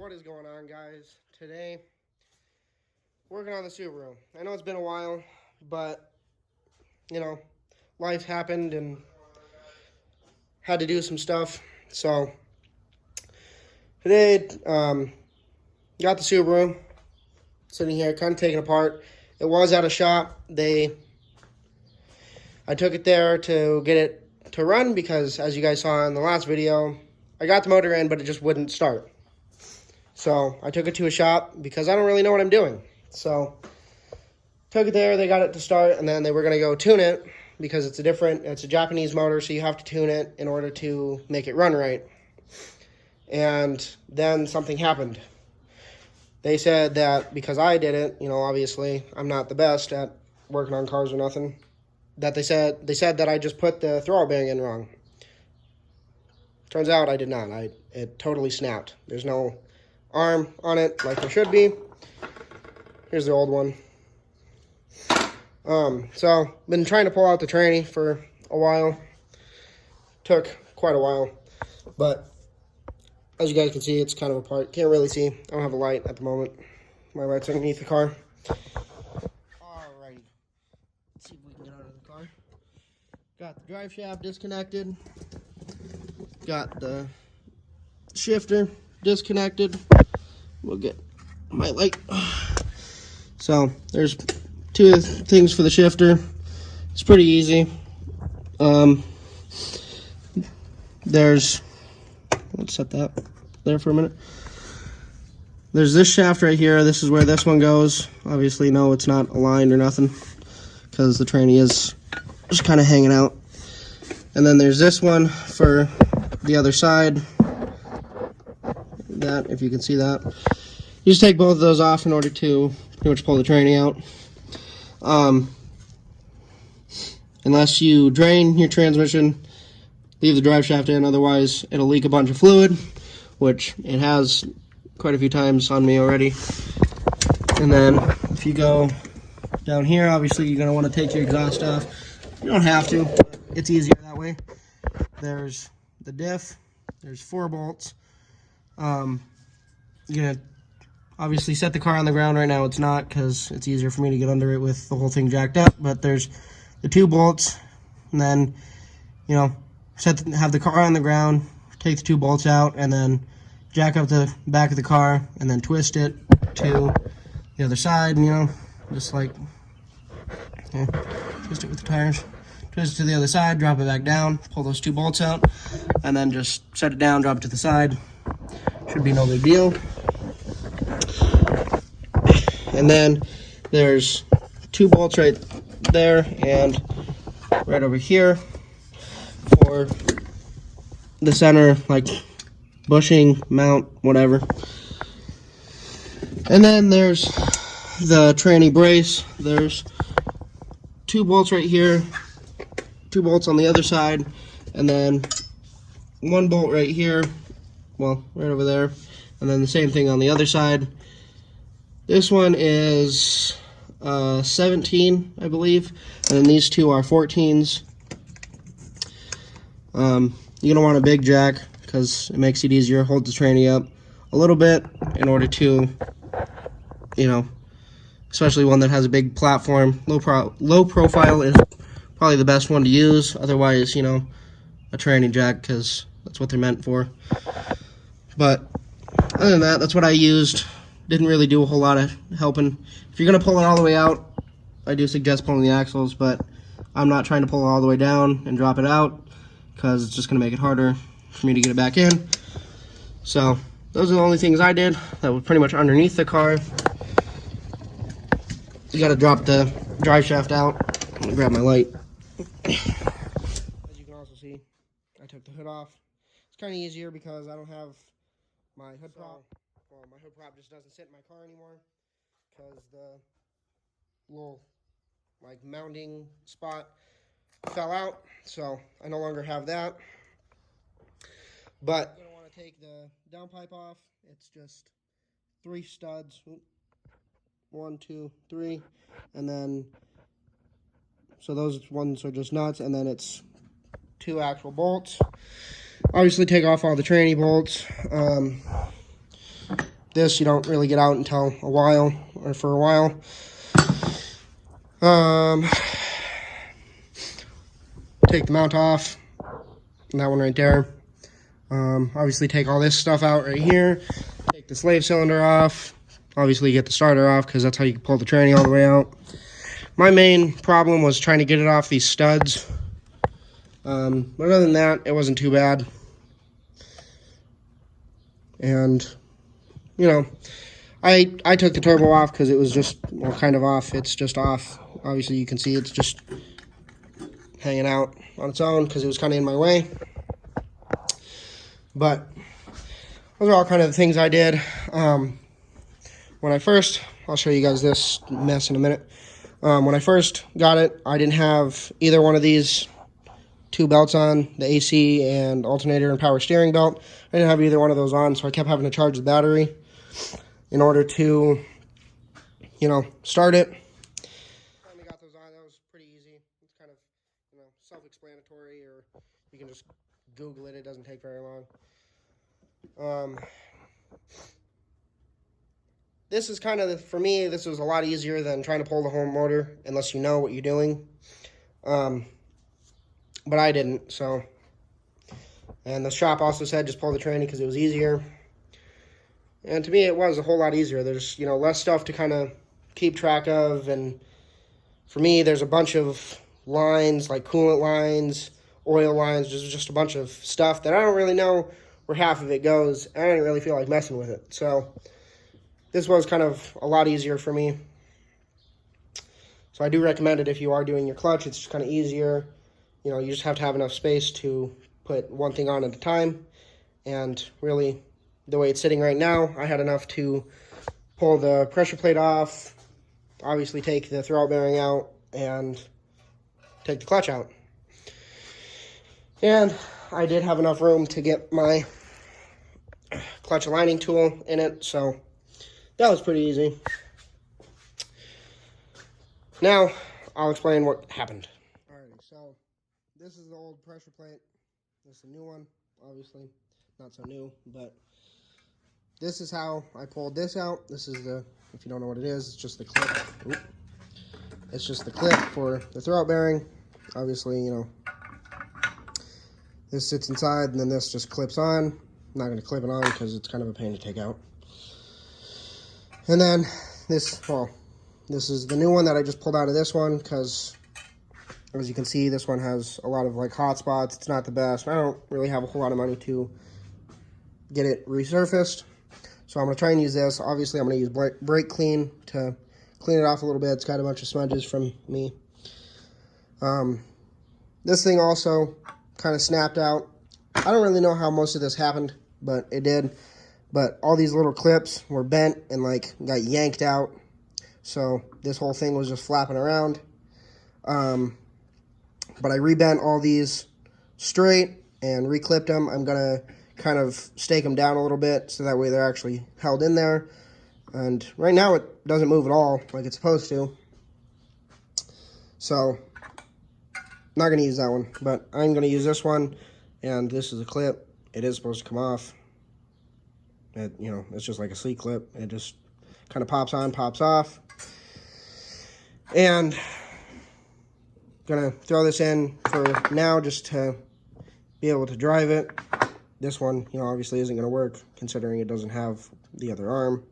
What is going on, guys? Today, working on the Subaru. I know it's been a while, but, life happened and had to do some stuff. So, today, got the Subaru, sitting here, kind of taken apart. It was at a shop. I took it there to get it to run because, as you guys saw in the last video, I got the motor in, but it just wouldn't start. So I took it to a shop because I don't really know what I'm doing. So took it there, they got it to start, and then they were going to go tune it because it's a Japanese motor, so you have to tune it in order to make it run right. And then something happened. They said that because I did it, obviously I'm not the best at working on cars or nothing, that they said that I just put the throttle bearing in wrong. Turns out I did not. It totally snapped. There's no arm on it like there should be. Here's the old one. So been trying to pull out the tranny for a while. Took quite a while, but as you guys can see, it's kind of apart. Can't really see. I don't have a light at the moment. My light's underneath the car. Alrighty, let's see if we can get out of the car. Got the drive shaft disconnected. Got the shifter disconnected. We'll get my light. So there's two things for the shifter. It's pretty easy. Let's set that there for a minute. There's this shaft right here. This is where this one goes. Obviously, no, it's not aligned or nothing because the tranny is just kind of hanging out. And then there's this one for the other side. That, if you can see that. You just take both of those off in order to pretty much pull the tranny out. Unless you drain your transmission, leave the drive shaft in, otherwise it'll leak a bunch of fluid, which it has quite a few times on me already. And then if you go down here, obviously you're going to want to take your exhaust off. You don't have to, but it's easier that way. There's the diff. There's 4 bolts. You're going to obviously set the car on the ground. Right now it's not because it's easier for me to get under it with the whole thing jacked up, but there's the 2 bolts, and then, have the car on the ground, take the 2 bolts out, and then jack up the back of the car, and then twist it to the other side, just like, twist it with the tires. Twist it to the other side, drop it back down, pull those 2 bolts out, and then just set it down, drop it to the side. Should be no big deal. And then there's 2 bolts right there and right over here for the center, like bushing, mount, whatever. And then there's the tranny brace. There's 2 bolts right here, 2 bolts on the other side, and then 1 bolt right here, well, right over there, and then the same thing on the other side. This one is 17, I believe, and then these 2 are 14s. You're going to want a big jack because it makes it easier. Hold the tranny up a little bit in order to, especially one that has a big platform. Low profile is probably the best one to use. Otherwise, a tranny jack because that's what they're meant for. But other than that, that's what I used. Didn't really do a whole lot of helping. If you're going to pull it all the way out, I do suggest pulling the axles, but I'm not trying to pull it all the way down and drop it out because it's just going to make it harder for me to get it back in. So those are the only things I did that were pretty much underneath the car. You got to drop the drive shaft out. I'm going to grab my light. As you can also see, I took the hood off. It's kind of easier because I don't have my hood prop. Well, my hood prop just doesn't sit in my car anymore because the little mounting spot fell out, so I no longer have that. But you're going to want to take the downpipe off. It's just 3 studs. 1, 2, 3, and then so those ones are just nuts, and then it's 2 actual bolts. Obviously take off all the tranny bolts. This you don't really get out until a while, or for a while. Take the mount off, that one right there. Obviously take all this stuff out right here. Take the slave cylinder off. Obviously get the starter off, because that's how you can pull the tranny all the way out. My main problem was trying to get it off these studs. But other than that, it wasn't too bad. And, you know, I took the turbo off because it was just, well, kind of off. It's just off. Obviously, you can see it's just hanging out on its own because it was kind of in my way. But those are all kind of the things I did. When I first, I'll show you guys this mess in a minute. When I first got it, I didn't have either one of these two belts on, the AC and alternator and power steering belt. I didn't have either one of those on, so I kept having to charge the battery in order to, you know, start it. When we got those on, that was pretty easy. It's kind of, you know, self-explanatory, or you can just Google it. It doesn't take very long. This is kind of, for me, this was a lot easier than trying to pull the whole motor, unless you know what you're doing. But I didn't, so. And the shop also said just pull the tranny because it was easier. And to me, it was a whole lot easier. There's, you know, less stuff to kind of keep track of. And for me, there's a bunch of lines, like coolant lines, oil lines, just a bunch of stuff that I don't really know where half of it goes. And I didn't really feel like messing with it. So this was kind of a lot easier for me. So I do recommend it if you are doing your clutch. It's just kind of easier. You know, you just have to have enough space to put one thing on at a time. And really, the way it's sitting right now, I had enough to pull the pressure plate off, obviously take the throwout bearing out, and take the clutch out. And I did have enough room to get my clutch aligning tool in it, so that was pretty easy. Now, I'll explain what happened. Alrighty, so this is the old pressure plate. This is a new one, obviously. Not so new, but this is how I pulled this out. This is the, if you don't know what it is, it's just the clip. Oop. It's just the clip for the throwout bearing. Obviously, you know, this sits inside, and then this just clips on. I'm not going to clip it on because it's kind of a pain to take out. And then this, well, this is the new one that I just pulled out of this one because, as you can see, this one has a lot of like hot spots. It's not the best. I don't really have a whole lot of money to get it resurfaced. So I'm going to try and use this. Obviously, I'm going to use brake clean to clean it off a little bit. It's got a bunch of smudges from me. This thing also kind of snapped out. I don't really know how most of this happened, but it did. But all these little clips were bent and like got yanked out. So this whole thing was just flapping around. But I rebent all these straight and reclipped them. I'm going to kind of stake them down a little bit so that way they're actually held in there. And right now it doesn't move at all like it's supposed to. So, not going to use that one, but I'm going to use this one. And this is a clip. It is supposed to come off. It, you know, it's just like a seat clip. It just kind of pops on, pops off. And gonna throw this in for now just to be able to drive it. This one, you know, obviously isn't gonna work considering it doesn't have the other arm.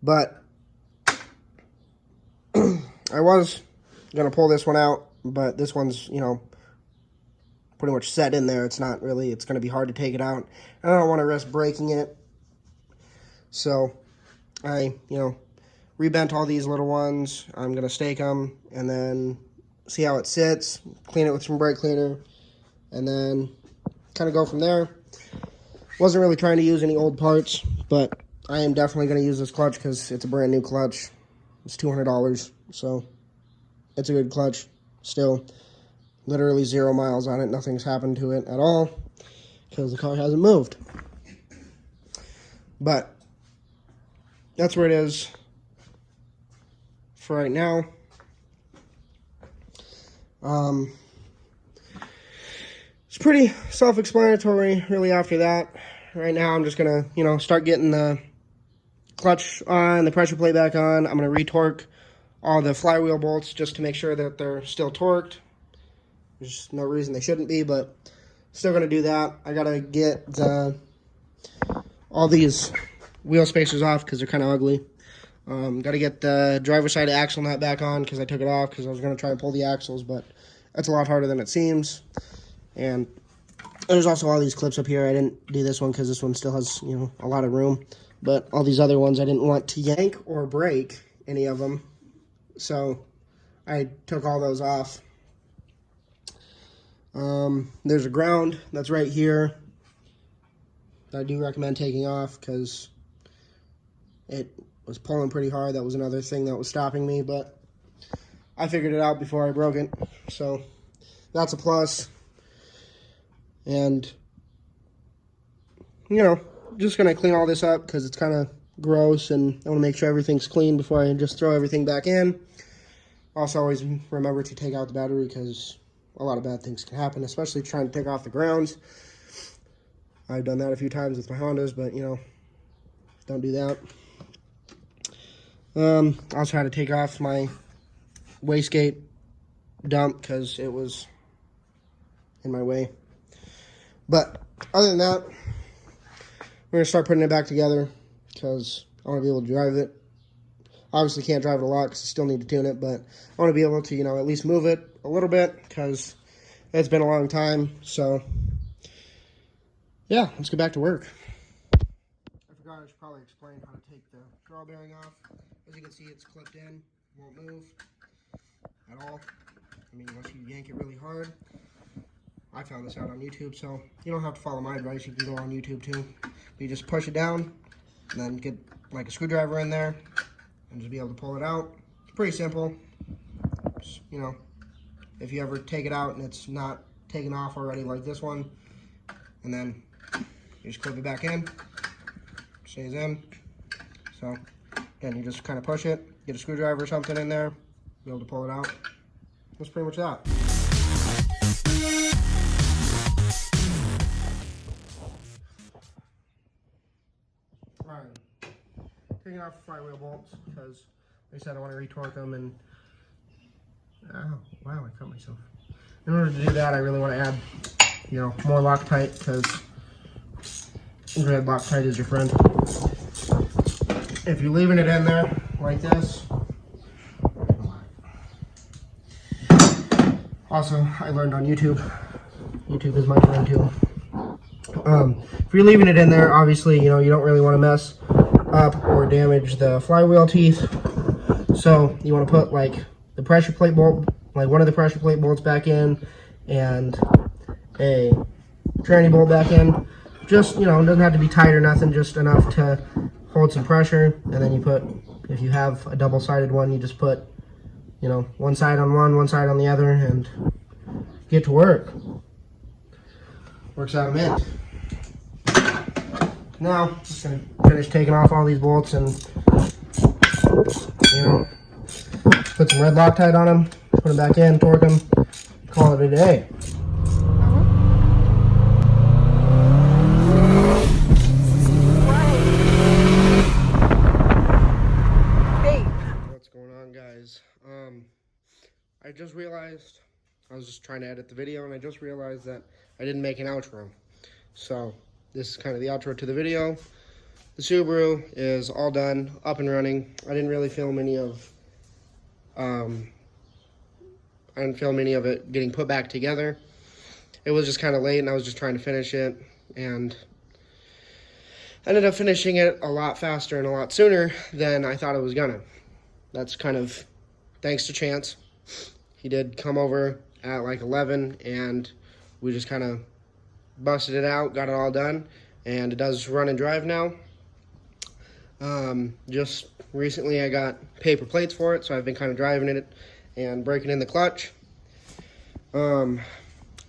But I was gonna pull this one out, but this one's, you know, pretty much set in there. It's not really, it's gonna be hard to take it out. I don't want to risk breaking it. So I, you know, rebent all these little ones. I'm going to stake them and then see how it sits, clean it with some brake cleaner, and then kind of go from there. Wasn't really trying to use any old parts, but I am definitely going to use this clutch because it's a brand new clutch. It's $200, so it's a good clutch still. Literally 0 miles on it. Nothing's happened to it at all because the car hasn't moved. But that's where it is for right now. It's pretty self-explanatory, really, after that. right now I'm just gonna, start getting the clutch on, the pressure plate back on. I'm gonna retorque all the flywheel bolts just to make sure that they're still torqued. There's no reason they shouldn't be, but still gonna do that. I gotta get all these wheel spacers off because they're kind of ugly. Got to get the driver's side axle nut back on because I took it off because I was going to try and pull the axles, but that's a lot harder than it seems. And there's also all these clips up here. I didn't do this one because this one still has, a lot of room. But all these other ones, I didn't want to yank or break any of them. So I took all those off. There's a ground that's right here that I do recommend taking off because it was pulling pretty hard. That was another thing that was stopping me, but I figured it out before I broke it. So that's a plus. And, just going to clean all this up because it's kind of gross, and I want to make sure everything's clean before I just throw everything back in. Also, always remember to take out the battery because a lot of bad things can happen, especially trying to take off the grounds. I've done that a few times with my Hondas, but, don't do that. I'll try to take off my wastegate dump because it was in my way. But other than that, we're going to start putting it back together because I want to be able to drive it. Obviously can't drive it a lot because I still need to tune it, but I want to be able to, at least move it a little bit because it's been a long time. So, yeah, let's get back to work. I forgot I should probably explain how to take the draw bearing off. As you can see, it's clipped in, won't move at all. I mean, unless you yank it really hard. I found this out on YouTube, so you don't have to follow my advice. You can go on YouTube too. But you just push it down, and then get like a screwdriver in there, and just be able to pull it out. It's pretty simple. Just, if you ever take it out and it's not taken off already like this one, and then you just clip it back in, stays in. So again, you just kind of push it, get a screwdriver or something in there, be able to pull it out. That's pretty much that. Alright, taking off the flywheel bolts because like I said, I want to retorque them, and oh wow, I cut myself. In order to do that, I really want to add, more Loctite because red Loctite is your friend. If you're leaving it in there like this. Also, I learned on YouTube. YouTube is my friend too. If you're leaving it in there, obviously, you don't really want to mess up or damage the flywheel teeth. So you want to put like the pressure plate bolt, like one of the pressure plate bolts back in, and a tranny bolt back in. Just, it doesn't have to be tight or nothing, just enough to hold some pressure. And then you put, if you have a double-sided one, you just put, one side on one side on the other, and get to work. Works out a mint. Now, just gonna finish taking off all these bolts and, put some red Loctite on them, put them back in, torque them, call it a day. What's going on, guys? I just realized, I was just trying to edit the video, and I just realized that I didn't make an outro. So, this is kind of the outro to the video. The Subaru is all done, up and running. I didn't really film any of, it getting put back together. It was just kind of late, and I was just trying to finish it, and I ended up finishing it a lot faster and a lot sooner than I thought it was gonna. That's kind of thanks to Chance. He did come over at like 11, and we just kind of busted it out, got it all done, and it does run and drive now. Just recently I got paper plates for it, so I've been kind of driving it and breaking in the clutch. Right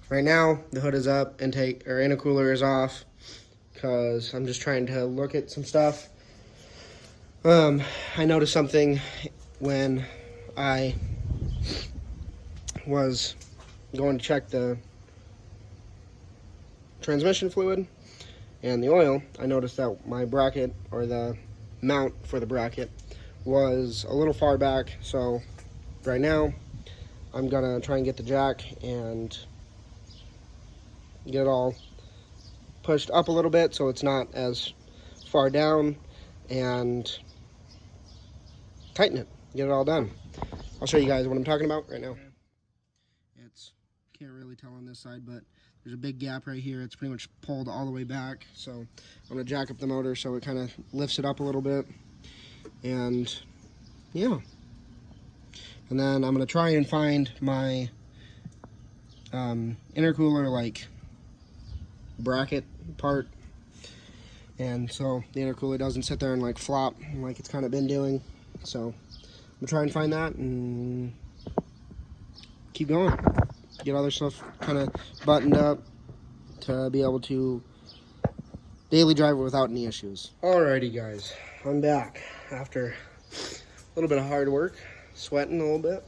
now the hood is up and intercooler is off because I'm just trying to look at some stuff. I noticed something when I was going to check the transmission fluid, and the oil, I noticed that my bracket, or the mount for the bracket, was a little far back. So right now I'm gonna try and get the jack and get it all pushed up a little bit so it's not as far down, and tighten it, get it all done. I'll show you guys what I'm talking about right now. It's, can't really tell on this side, but there's a big gap right here. It's pretty much pulled all the way back. So I'm gonna jack up the motor so it kind of lifts it up a little bit. And yeah. And then I'm gonna try and find my intercooler like bracket part. And so the intercooler doesn't sit there and like flop like it's kind of been doing. So I'm gonna try and find that and keep going. Get other stuff kind of buttoned up to be able to daily drive it without any issues. Alrighty guys, I'm back after a little bit of hard work, sweating a little bit.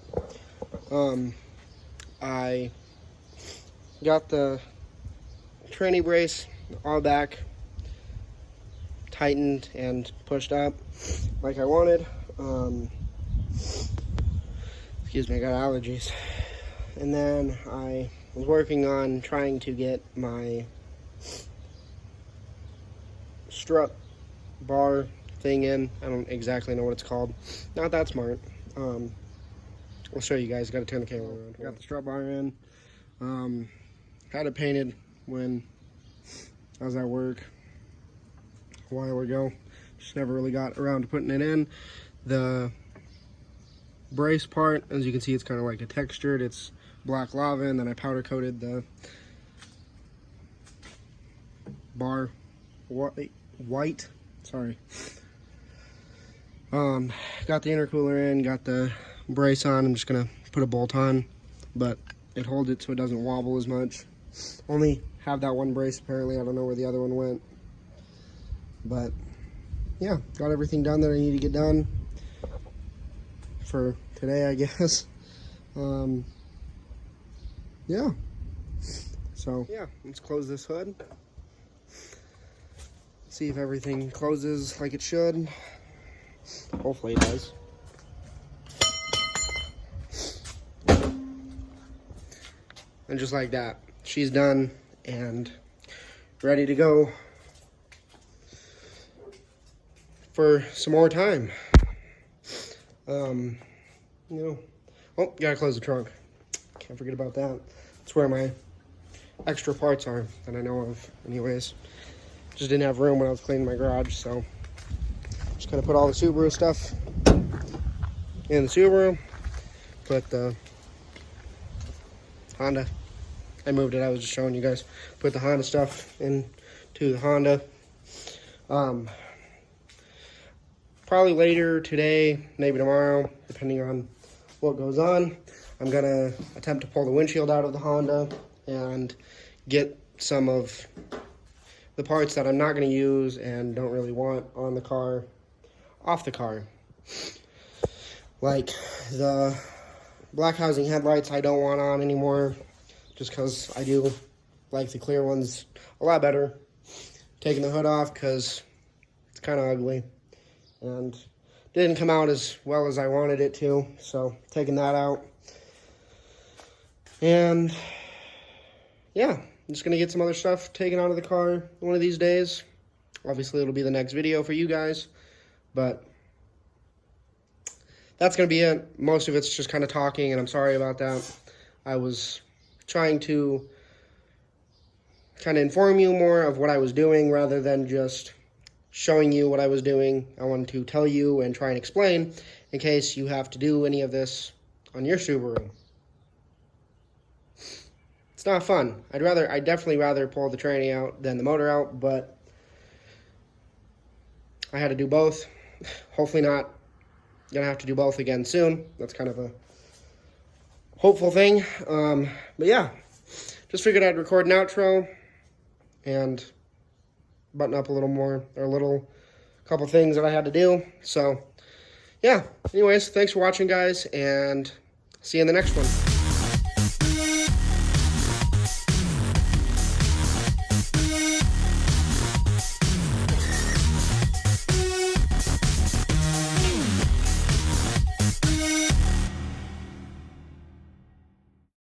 I got the tranny brace all back, tightened and pushed up like I wanted. Excuse me, I got allergies. And then I was working on trying to get my strut bar thing in. I don't exactly know what it's called. Not that smart. I'll show you guys. Got to turn the camera around. Got the strut bar in. Had it painted when I was at work a while ago. Just never really got around to putting it in. The brace part, as you can see, it's kind of like a textured. It's black lava, and then I powder coated the bar white. Sorry. Got the intercooler in, got the brace on. I'm just gonna put a bolt on, but it holds it so it doesn't wobble as much. Only have that one brace apparently. I don't know where the other one went, but yeah, got everything done that I need to get done for today, I guess. Yeah. So yeah, let's close this hood. See if everything closes like it should. Hopefully it does. And just like that, she's done and ready to go for some more time. You know, oh, gotta close the trunk. Can't forget about that. That's where my extra parts are that I know of anyways. Just didn't have room when I was cleaning my garage, so just gonna put all the Subaru stuff in the Subaru. Put the Honda, I moved it, I was just showing you guys. Put the Honda stuff into the Honda. Probably later today, maybe tomorrow, depending on what goes on. I'm gonna attempt to pull the windshield out of the Honda and get some of the parts that I'm not gonna use and don't really want on the car, off the car. Like the black housing headlights I don't want on anymore, just because I do like the clear ones a lot better. Taking the hood off because it's kind of ugly and didn't come out as well as I wanted it to, so taking that out. And yeah, I'm just gonna get some other stuff taken out of the car one of these days. Obviously it'll be the next video for you guys, but that's gonna be it. Most of it's just kind of talking, and I'm sorry about that. I was trying to kind of inform you more of what I was doing rather than just showing you what I was doing. I wanted to tell you and try and explain in case you have to do any of this on your Subaru. It's not fun. I'd definitely rather pull the tranny out than the motor out, but I had to do both. Hopefully not gonna have to do both again soon. That's kind of a hopeful thing. But yeah, just figured I'd record an outro and button up a little more, or a couple things that I had to do. So yeah, anyways, thanks for watching guys, and see you in the next one.